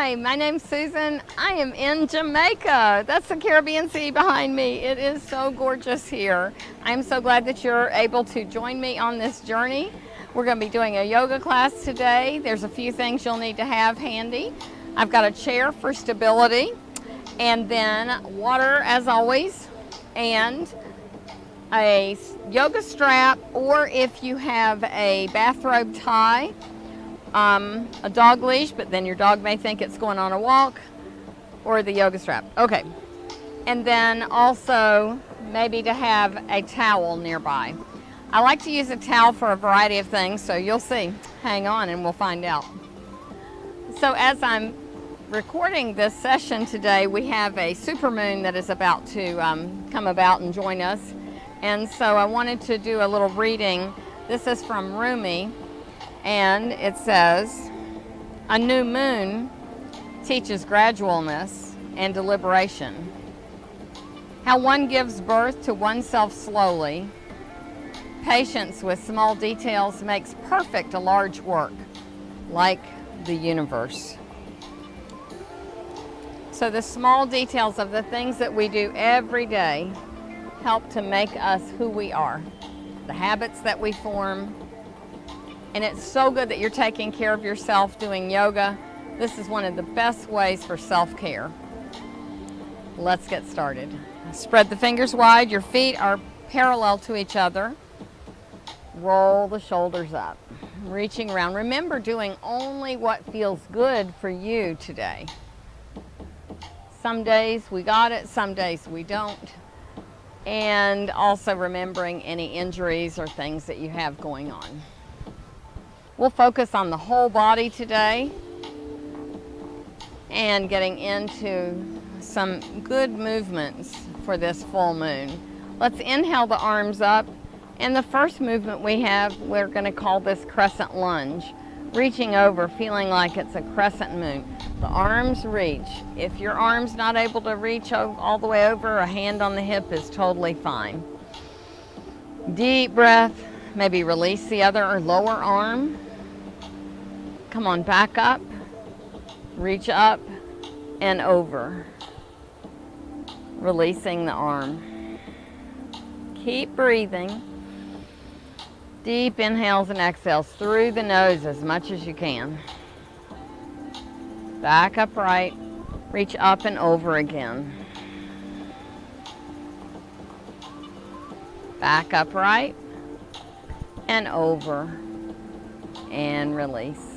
Hi, my name's Susan. I am in Jamaica. That's the Caribbean Sea behind me. It is so gorgeous here. I'm so glad that you're able to join me on this journey. We're going to be doing a yoga class today. There's a few things you'll need to have handy. I've got a chair for stability, and then water as always, and a yoga strap, or if you have a bathrobe tie, a dog leash, but then your dog may think it's going on a walk, or the yoga strap. Okay. And then also maybe to have a towel nearby. I like to use a towel for a variety of things, so you'll see. Hang on and we'll find out. So as I'm recording this session today, we have a supermoon that is about to come about and join us. And so I wanted to do a little reading. This is from Rumi. And it says, a new moon teaches gradualness and deliberation. How one gives birth to oneself slowly. Patience with small details makes perfect a large work, like the universe. So the small details of the things that we do every day help to make us who we are. The habits that we form. And it's so good that you're taking care of yourself doing yoga. This is one of the best ways for self-care. Let's get started. Spread the fingers wide. Your feet are parallel to each other. Roll the shoulders up. Reaching around. Remember, doing only what feels good for you today. Some days we got it, some days we don't. And also remembering any injuries or things that you have going on. We'll focus on the whole body today and getting into some good movements for this full moon. Let's inhale the arms up, and the first movement we have, we're going to call this crescent lunge. Reaching over, feeling like it's a crescent moon. The arms reach. If your arm's not able to reach all the way over, a hand on the hip is totally fine. Deep breath. Maybe release the other or lower arm. Come on, back up. Reach up and over. Releasing the arm. Keep breathing. Deep inhales and exhales through the nose as much as you can. Back upright. Reach up and over again. Back upright and over and release.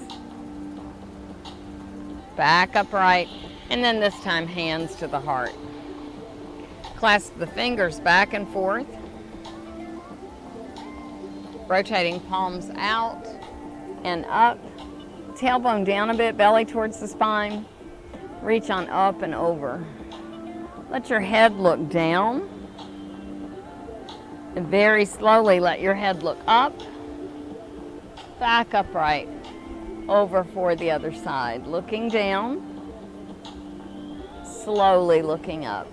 Back upright, and then this time hands to the heart. Clasp the fingers back and forth. Rotating palms out and up. Tailbone down a bit, belly towards the spine. Reach on up and over. Let your head look down. And very slowly let your head look up. Back upright. Over for the other side. Looking down. Slowly looking up.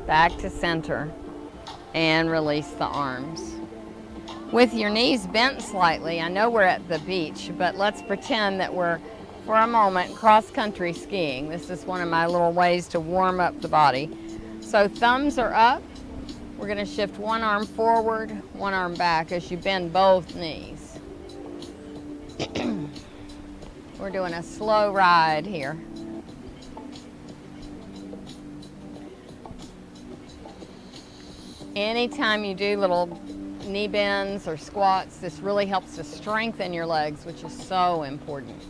Back to center. And release the arms. With your knees bent slightly, I know we're at the beach, but let's pretend that we're, for a moment, cross-country skiing. This is one of my little ways to warm up the body. So thumbs are up. We're going to shift one arm forward, one arm back as you bend both knees. We're doing a slow ride here. Anytime you do little knee bends or squats, this really helps to strengthen your legs, which is so important.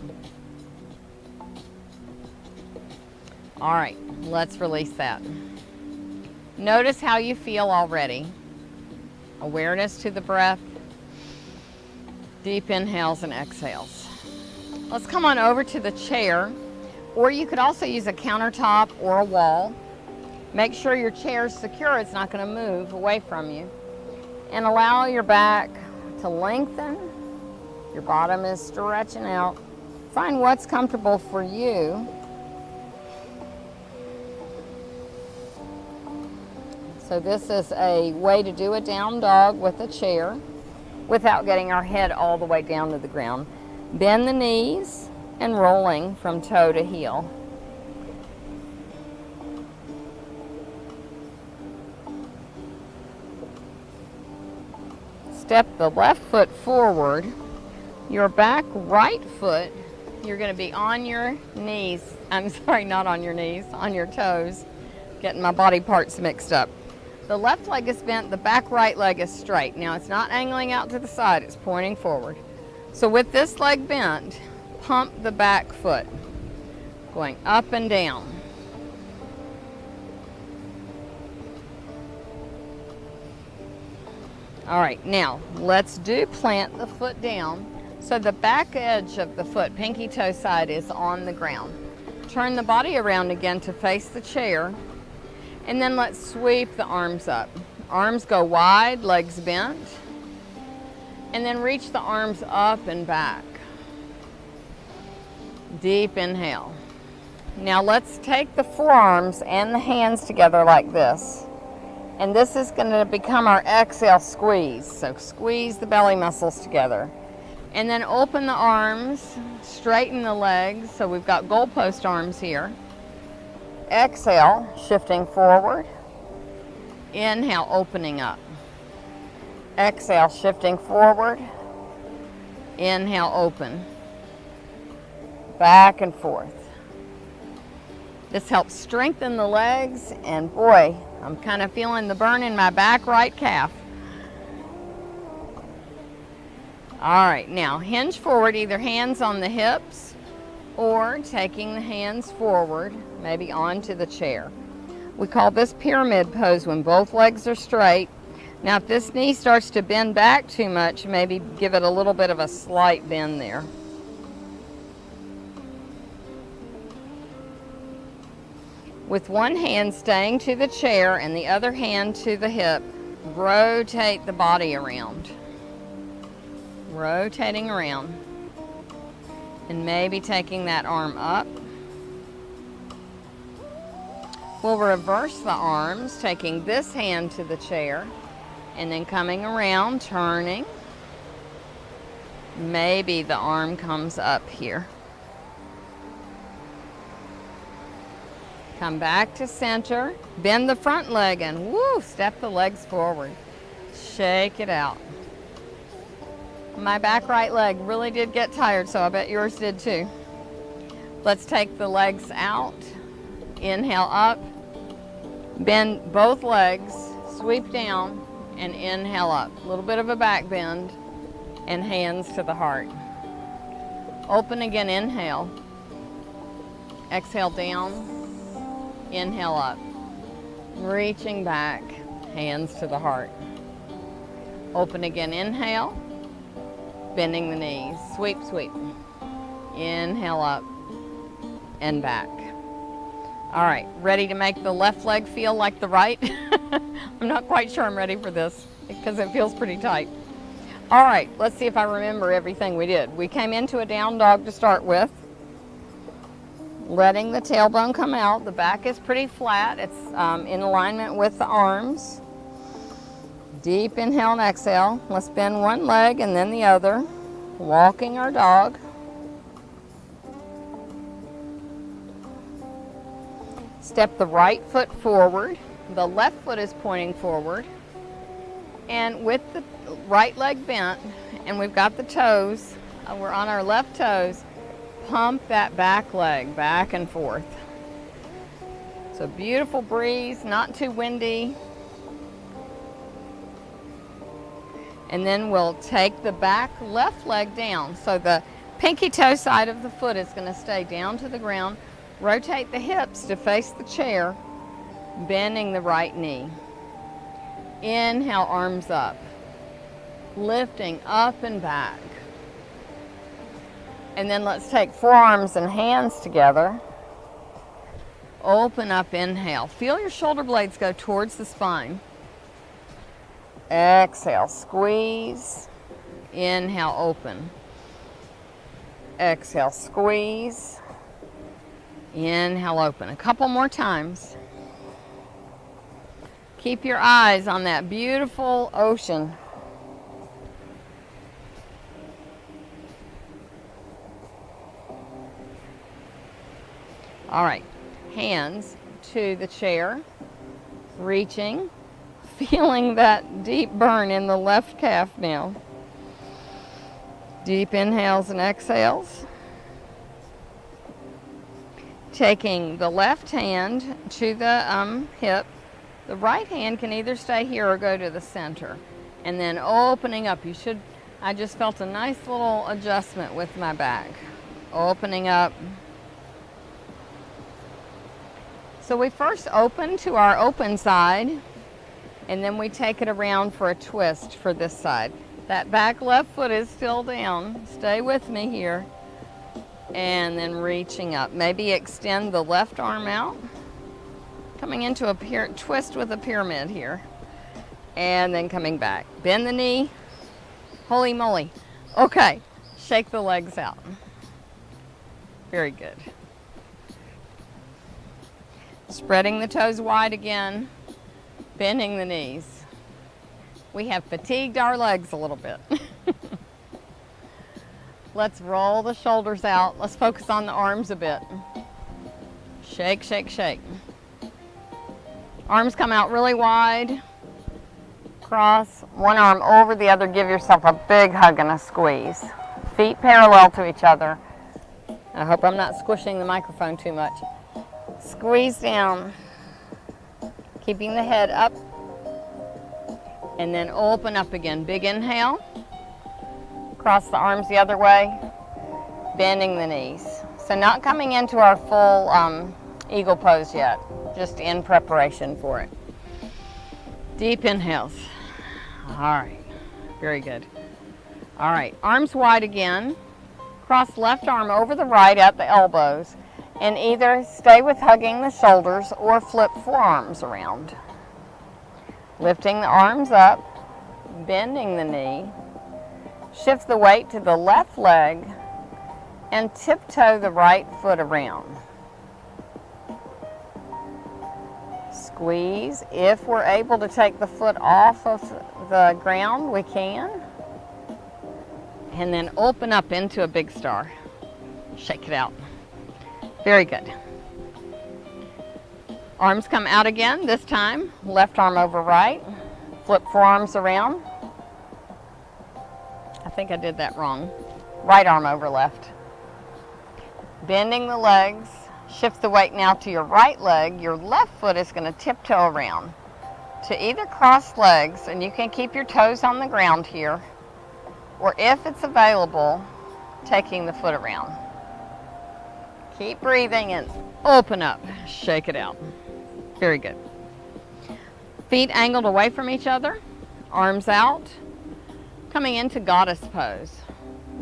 All right, let's release that. Notice how you feel already. Awareness to the breath. Deep inhales and exhales. Let's come on over to the chair, or you could also use a countertop or a wall. Make sure your chair is secure, it's not going to move away from you. And allow your back to lengthen. Your bottom is stretching out. Find what's comfortable for you. So this is a way to do a down dog with a chair without getting our head all the way down to the ground. Bend the knees, and rolling from toe to heel. Step the left foot forward. Your back right foot, you're going to be on your knees. I'm sorry, not on your knees, on your toes. Getting my body parts mixed up. The left leg is bent, the back right leg is straight. Now it's not angling out to the side, it's pointing forward. So with this leg bent, pump the back foot, going up and down. All right, now let's do plant the foot down. So the back edge of the foot, pinky toe side, is on the ground. Turn the body around again to face the chair, and then let's sweep the arms up. Arms go wide, legs bent, and then reach the arms up and back. Deep inhale. Now let's take the forearms and the hands together like this. And this is going to become our exhale squeeze. So squeeze the belly muscles together. And then open the arms, straighten the legs. So we've got goalpost arms here. Exhale, shifting forward. Inhale, opening up. Exhale, shifting forward. Inhale, open. Back and forth. This helps strengthen the legs, and boy, I'm kind of feeling the burn in my back right calf. All right, now hinge forward, either hands on the hips or taking the hands forward, maybe onto the chair. We call this pyramid pose when both legs are straight. Now if this knee starts to bend back too much, maybe give it a little bit of a slight bend there. With one hand staying to the chair and the other hand to the hip, rotate the body around. Rotating around. And maybe taking that arm up. We'll reverse the arms, taking this hand to the chair, and then coming around, turning. Maybe the arm comes up here. Come back to center, bend the front leg and woo, step the legs forward. Shake it out. My back right leg really did get tired, so I bet yours did too. Let's take the legs out. Inhale up, bend both legs, sweep down, and inhale up. A little bit of a back bend, and hands to the heart. Open again, inhale. Exhale down. Inhale up, reaching back, hands to the heart. Open again, inhale, bending the knees, sweep, sweep. Inhale up and back. All right, ready to make the left leg feel like the right? I'm not quite sure I'm ready for this because it feels pretty tight. All right, let's see if I remember everything we did. We came into a down dog to start with. Letting the tailbone come out. The back is pretty flat. It's in alignment with the arms. Deep inhale and exhale. Let's bend one leg and then the other. Walking our dog. Step the right foot forward. The left foot is pointing forward. And with the right leg bent, and we've got the toes, we're on our left toes, pump that back leg back and forth. So beautiful breeze, not too windy. And then we'll take the back left leg down. So the pinky toe side of the foot is going to stay down to the ground. Rotate the hips to face the chair, bending the right knee. Inhale, arms up. Lifting up and back. And then let's take forearms and hands together. Open up, inhale. Feel your shoulder blades go towards the spine. Exhale, squeeze. Inhale, open. Exhale, squeeze. Inhale, open. A couple more times. Keep your eyes on that beautiful ocean. All right, hands to the chair, reaching, feeling that deep burn in the left calf now. Deep inhales and exhales. Taking the left hand to the hip. The right hand can either stay here or go to the center. And then opening up. I just felt a nice little adjustment with my back. Opening up. So we first open to our open side, and then we take it around for a twist for this side. That back left foot is still down. Stay with me here. And then reaching up. Maybe extend the left arm out. Coming into a twist with a pyramid here. And then coming back. Bend the knee. Holy moly. Okay. Shake the legs out. Very good. Spreading the toes wide again. Bending the knees. We have fatigued our legs a little bit. Let's roll the shoulders out. Let's focus on the arms a bit. Shake, shake, shake. Arms come out really wide. Cross one arm over the other. Give yourself a big hug and a squeeze. Feet parallel to each other. I hope I'm not squishing the microphone too much. Squeeze down. Keeping the head up. And then open up again. Big inhale. Cross the arms the other way. Bending the knees. So not coming into our full eagle pose yet. Just in preparation for it. Deep inhales. All right. Very good. All right. Arms wide again. Cross left arm over the right at the elbows. And either stay with hugging the shoulders or flip forearms around. Lifting the arms up. Bending the knee. Shift the weight to the left leg. And tiptoe the right foot around. Squeeze. If we're able to take the foot off of the ground, we can. And then open up into a big star. Shake it out. Very good. Arms come out again, this time. Left arm over right. Flip forearms around. I think I did that wrong. Right arm over left. Bending the legs. Shift the weight now to your right leg. Your left foot is going to tiptoe around to either cross legs, and you can keep your toes on the ground here, or if it's available, taking the foot around. Keep breathing and open up. Shake it out. Very good. Feet angled away from each other, arms out, coming into goddess pose.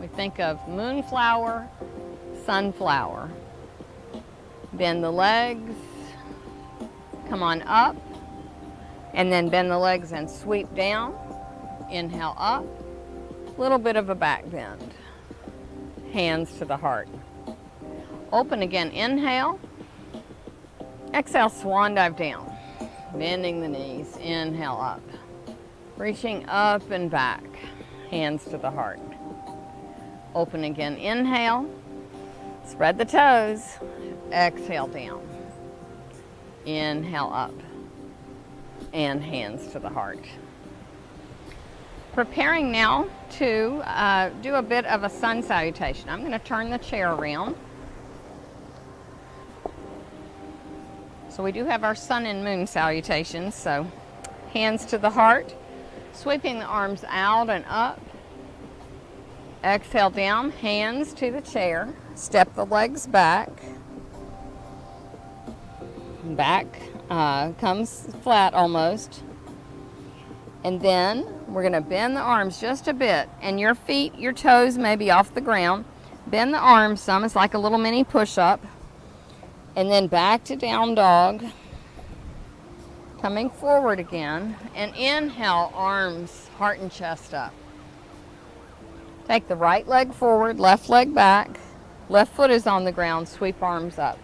We think of moonflower, sunflower. Bend the legs, come on up, and then bend the legs and sweep down. Inhale up, little bit of a back bend. Hands to the heart. Open again, inhale. Exhale, swan dive down. Bending the knees, inhale up. Reaching up and back, hands to the heart. Open again, inhale. Spread the toes. Exhale down. Inhale up. And hands to the heart. Preparing now to do a bit of a sun salutation. I'm going to turn the chair around. So we do have our sun and moon salutations. So hands to the heart. Sweeping the arms out and up. Exhale down. Hands to the chair. Step the legs back. Back comes flat almost. And then we're going to bend the arms just a bit. And your feet, your toes may be off the ground. Bend the arms some. It's like a little mini push-up. And then back to down dog. Coming forward again. And inhale, arms, heart and chest up. Take the right leg forward, left leg back. Left foot is on the ground. Sweep arms up.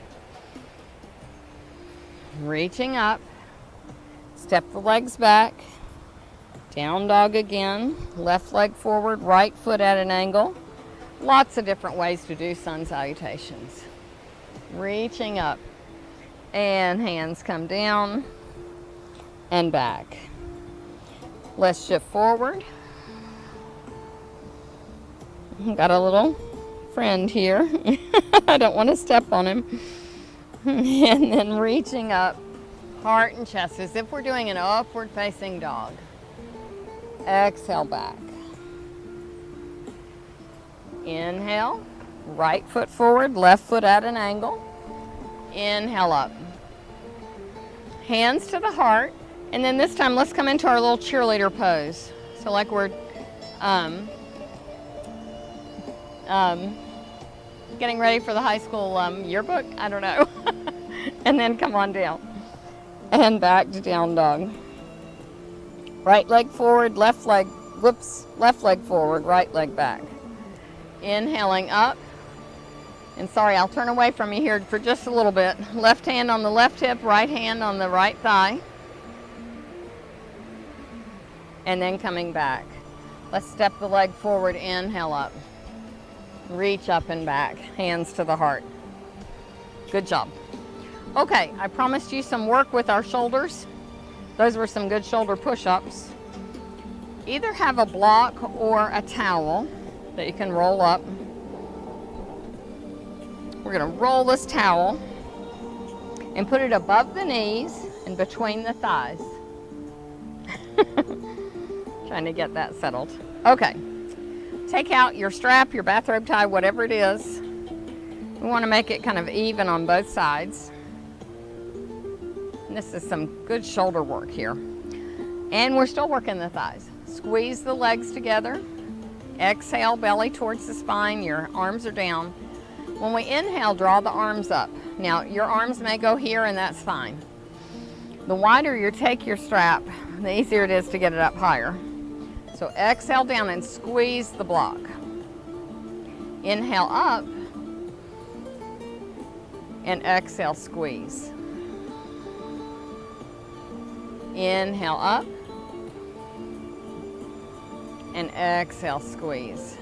Reaching up. Step the legs back. Down dog again. Left leg forward, right foot at an angle. Lots of different ways to do sun salutations. reaching up, and hands come down and back. Let's shift forward. Got a little friend here. I don't want to step on him. And then reaching up, heart and chest, as if we're doing an upward facing dog. Exhale back. Inhale, right foot forward, left foot at an angle. Inhale up. Hands to the heart, and then this time let's come into our little cheerleader pose. So like we're getting ready for the high school yearbook, I don't know. And then come on down. And back to down dog. Right leg forward, left leg, whoops, left leg forward, right leg back. Inhaling up. And sorry, I'll turn away from you here for just a little bit. Left hand on the left hip, right hand on the right thigh. And then coming back. Let's step the leg forward, inhale up. Reach up and back, hands to the heart. Good job. Okay, I promised you some work with our shoulders. Those were some good shoulder push-ups. Either have a block or a towel that you can roll up. We're going to roll this towel and put it above the knees and between the thighs. Trying to get that settled. Okay. Take out your strap, your bathrobe tie, whatever it is. We want to make it kind of even on both sides. And this is some good shoulder work here. And we're still working the thighs. Squeeze the legs together. Exhale, belly towards the spine. Your arms are down. When we inhale, draw the arms up. Now, your arms may go here, and that's fine. The wider you take your strap, the easier it is to get it up higher. So exhale down and squeeze the block. Inhale up and exhale, squeeze. Inhale up and exhale, squeeze.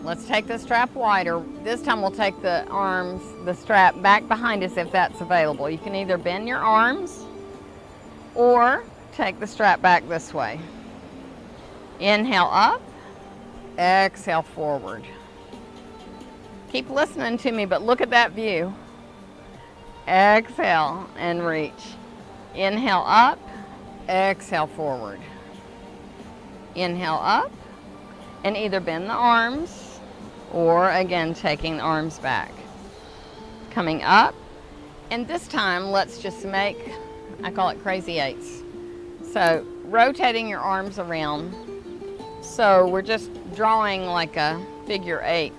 Let's take the strap wider. This time we'll take the arms, the strap back behind us if that's available. You can either bend your arms or take the strap back this way. Inhale up, exhale forward. Keep listening to me, but look at that view. Exhale and reach. Inhale up, exhale forward. Inhale up, and either bend the arms or again taking the arms back. Coming up, and this time let's just make, I call it crazy eights. So rotating your arms around. So we're just drawing like a figure 8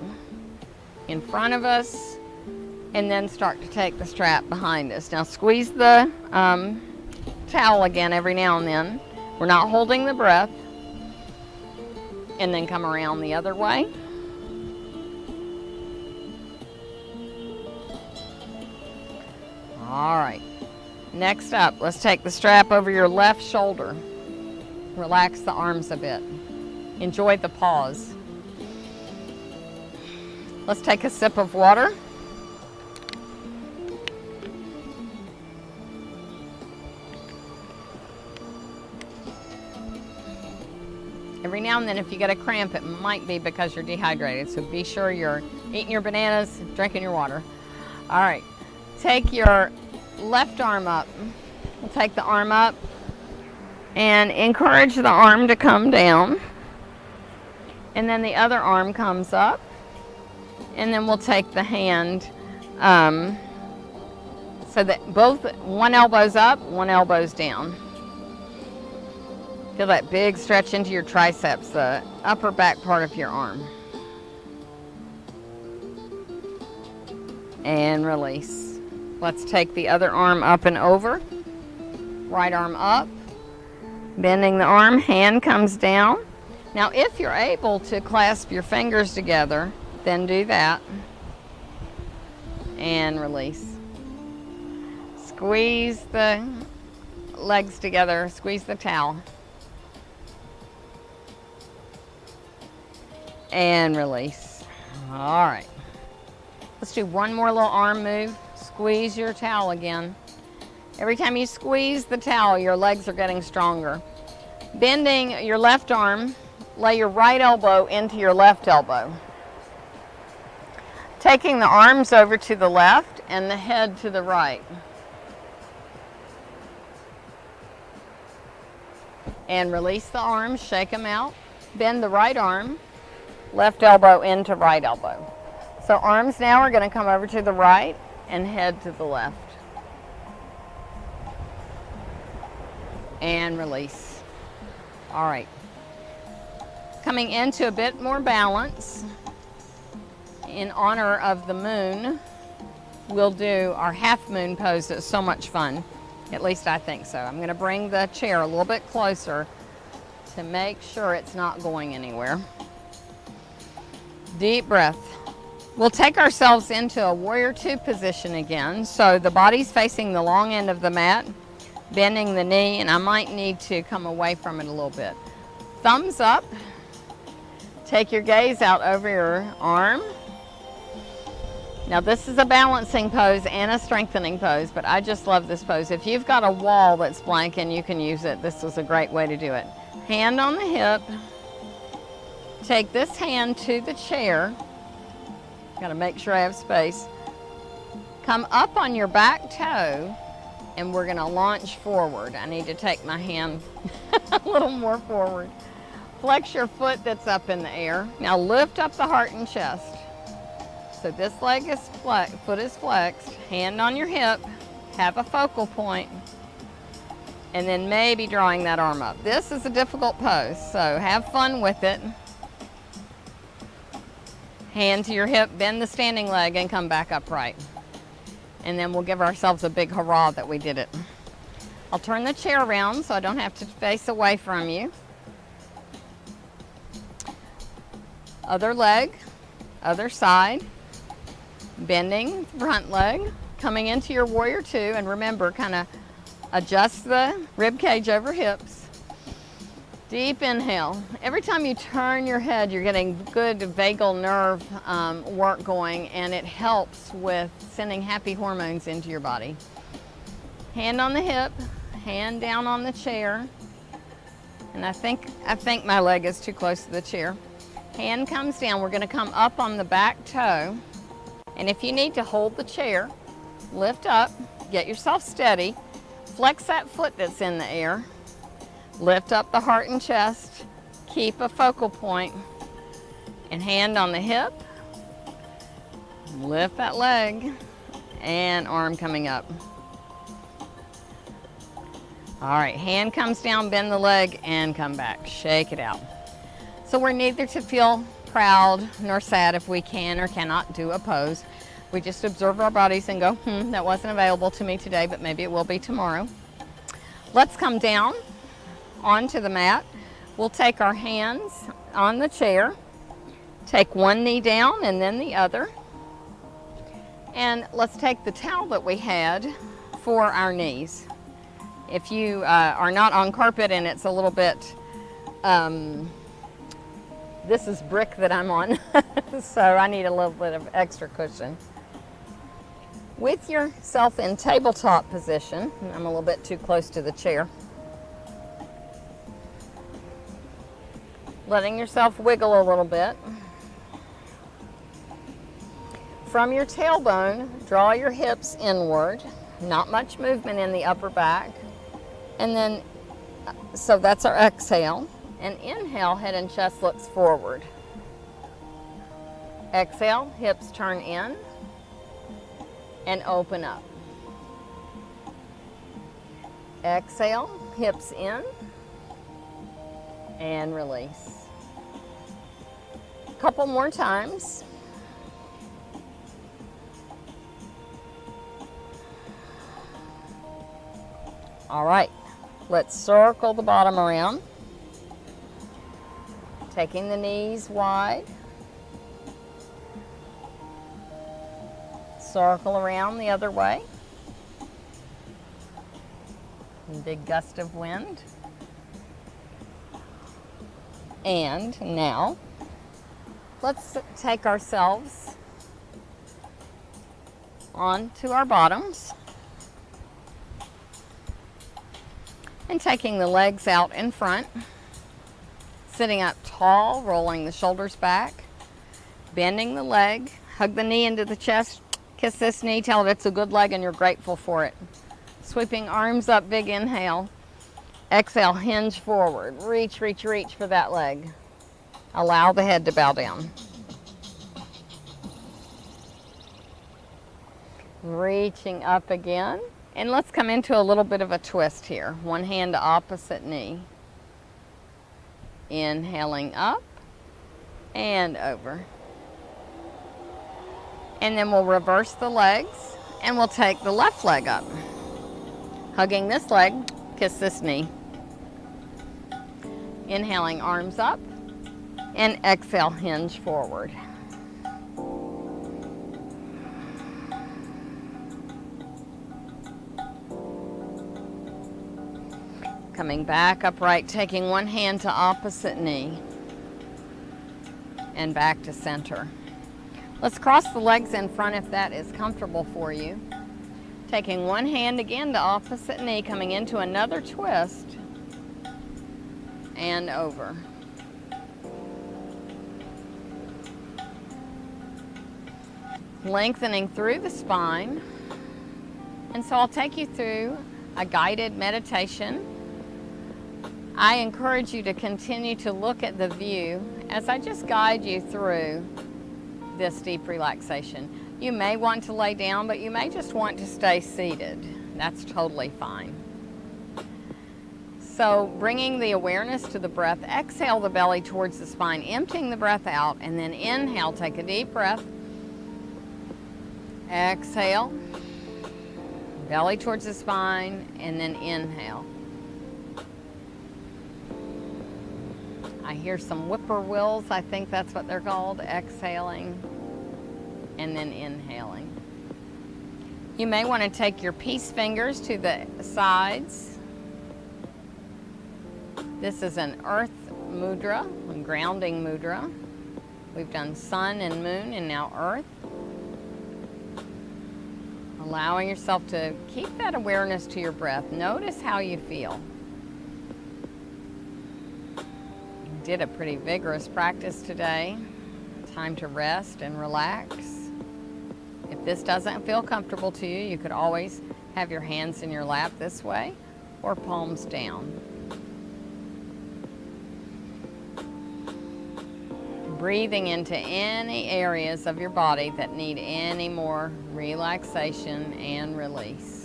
in front of us, and then start to take the strap behind us. Now squeeze the towel again every now and then. We're not holding the breath. And then come around the other way. All right. Next up, let's take the strap over your left shoulder. Relax the arms a bit. Enjoy the pause. Let's take a sip of water. Every now and then if you get a cramp, it might be because you're dehydrated. So be sure you're eating your bananas, drinking your water. All right, take your left arm up. We'll take the arm up and encourage the arm to come down. And then the other arm comes up. And then we'll take the hand so that one elbow's up, one elbow's down. Feel that big stretch into your triceps, the upper back part of your arm. And release. Let's take the other arm up and over. Right arm up. Bending the arm, hand comes down. Now if you're able to clasp your fingers together, then do that. And release. Squeeze the legs together, squeeze the towel. And release. All right. Let's do one more little arm move. squeeze your towel again. Every time you squeeze the towel, your legs are getting stronger. Bending your left arm, lay your right elbow into your left elbow. Taking the arms over to the left and the head to the right. And release the arms, shake them out. Bend the right arm, left elbow into right elbow. So arms now are going to come over to the right and head to the left. And release. All right. Coming into a bit more balance, in honor of the moon, we'll do our half moon pose. It's so much fun. At least I think so. I'm going to bring the chair a little bit closer to make sure it's not going anywhere. Deep breath. We'll take ourselves into a warrior two position again. So the body's facing the long end of the mat, bending the knee, and I might need to come away from it a little bit. Thumbs up. Take your gaze out over your arm. Now this is a balancing pose and a strengthening pose, but I just love this pose. If you've got a wall that's blank and you can use it, this is a great way to do it. Hand on the hip. Take this hand to the chair. Got to make sure I have space. Come up on your back toe and we're going to launch forward. I need to take my hand a little more forward. Flex your foot that's up in the air. Now lift up the heart and chest. So this leg is flexed, foot is flexed, hand on your hip, have a focal point, and then maybe drawing that arm up. This is a difficult pose, so have fun with it. Hand to your hip, bend the standing leg, and come back upright. And then we'll give ourselves a big hurrah that we did it. I'll turn the chair around so I don't have to face away from you. Other leg, other side. Bending front leg, coming into your warrior two, and remember, kind of adjust the rib cage over hips. Deep inhale. Every time you turn your head, you're getting good vagal nerve work going, and it helps with sending happy hormones into your body. Hand on the hip, hand down on the chair, and I think my leg is too close to the chair. Hand comes down. We're going to come up on the back toe. And if you need to hold the chair, lift up, get yourself steady, flex that foot that's in the air, lift up the heart and chest, keep a focal point, and hand on the hip, lift that leg, and arm coming up. All right, hand comes down, bend the leg, and come back. Shake it out. So we're neither to feel proud nor sad if we can or cannot do a pose. We just observe our bodies and go, that wasn't available to me today, but maybe it will be tomorrow. Let's come down onto the mat. We'll take our hands on the chair, take one knee down and then the other. And let's take the towel that we had for our knees. If you are not on carpet and it's a little bit, this is brick that I'm on, so I need a little bit of extra cushion. With yourself in tabletop position, I'm a little bit too close to the chair. Letting yourself wiggle a little bit. From your tailbone, draw your hips inward. Not much movement in the upper back. And then, so that's our exhale. And inhale, head and chest looks forward. Exhale, hips turn in and open up. Exhale, hips in and release. A couple more times. All right, let's circle the bottom around. Taking the knees wide. Circle around the other way. Big gust of wind. And now, let's take ourselves onto our bottoms. And taking the legs out in front. Sitting up tall, rolling the shoulders back. Bending the leg. Hug the knee into the chest. Kiss this knee. Tell it it's a good leg and you're grateful for it. Sweeping arms up, big inhale. Exhale, hinge forward. Reach, reach, reach for that leg. Allow the head to bow down. Reaching up again. And let's come into a little bit of a twist here. One hand to opposite knee. Inhaling up and over. And then we'll reverse the legs and we'll take the left leg up. Hugging this leg, kiss this knee. Inhaling, arms up, and exhale, hinge forward. Coming back upright, taking one hand to opposite knee, and back to center. Let's cross the legs in front if that is comfortable for you. Taking one hand again to opposite knee, coming into another twist, and over. Lengthening through the spine. And so I'll take you through a guided meditation. I encourage you to continue to look at the view as I just guide you through this deep relaxation. You may want to lay down, but you may just want to stay seated. That's totally fine. So bringing the awareness to the breath, exhale the belly towards the spine, emptying the breath out, and then inhale, take a deep breath. Exhale, belly towards the spine, and then inhale. I hear some whippoorwills, I think that's what they're called, exhaling, and then inhaling. You may want to take your peace fingers to the sides. This is an earth mudra, a grounding mudra. We've done sun and moon and now earth. Allowing yourself to keep that awareness to your breath. Notice how you feel. Did a pretty vigorous practice today. Time to rest and relax. If this doesn't feel comfortable to you, you could always have your hands in your lap this way or palms down. Breathing into any areas of your body that need any more relaxation and release.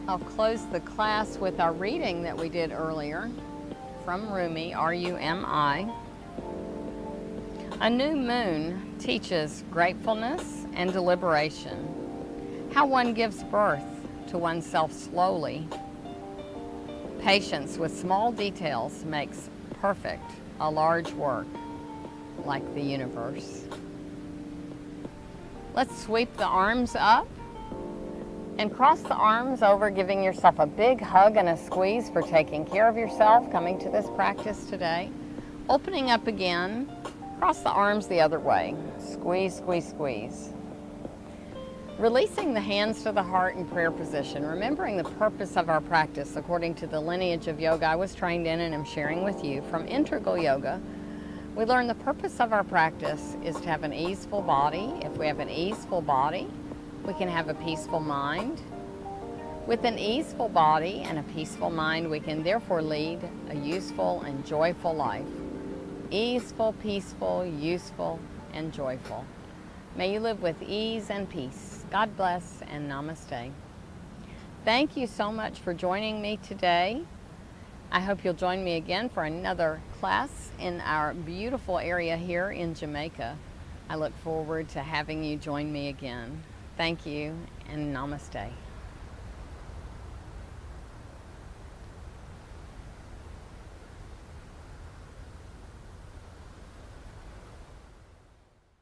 I'll close the class with our reading that we did earlier from Rumi, R-U-M-I. A new moon teaches gratefulness and deliberation, how one gives birth to oneself slowly. Patience with small details makes perfect a large work like the universe. Let's sweep the arms up and cross the arms over, giving yourself a big hug and a squeeze for taking care of yourself, coming to this practice today. Opening up again, cross the arms the other way. Squeeze, squeeze, squeeze. Releasing the hands to the heart in prayer position, remembering the purpose of our practice according to the lineage of yoga I was trained in and am sharing with you from Integral Yoga. We learn the purpose of our practice is to have an easeful body. If we have an easeful body, we can have a peaceful mind. With an easeful body and a peaceful mind, we can therefore lead a useful and joyful life. Easeful, peaceful, useful, and joyful. May you live with ease and peace. God bless and namaste. Thank you so much for joining me today. I hope you'll join me again for another class in our beautiful area here in Jamaica. I look forward to having you join me again. Thank you and namaste.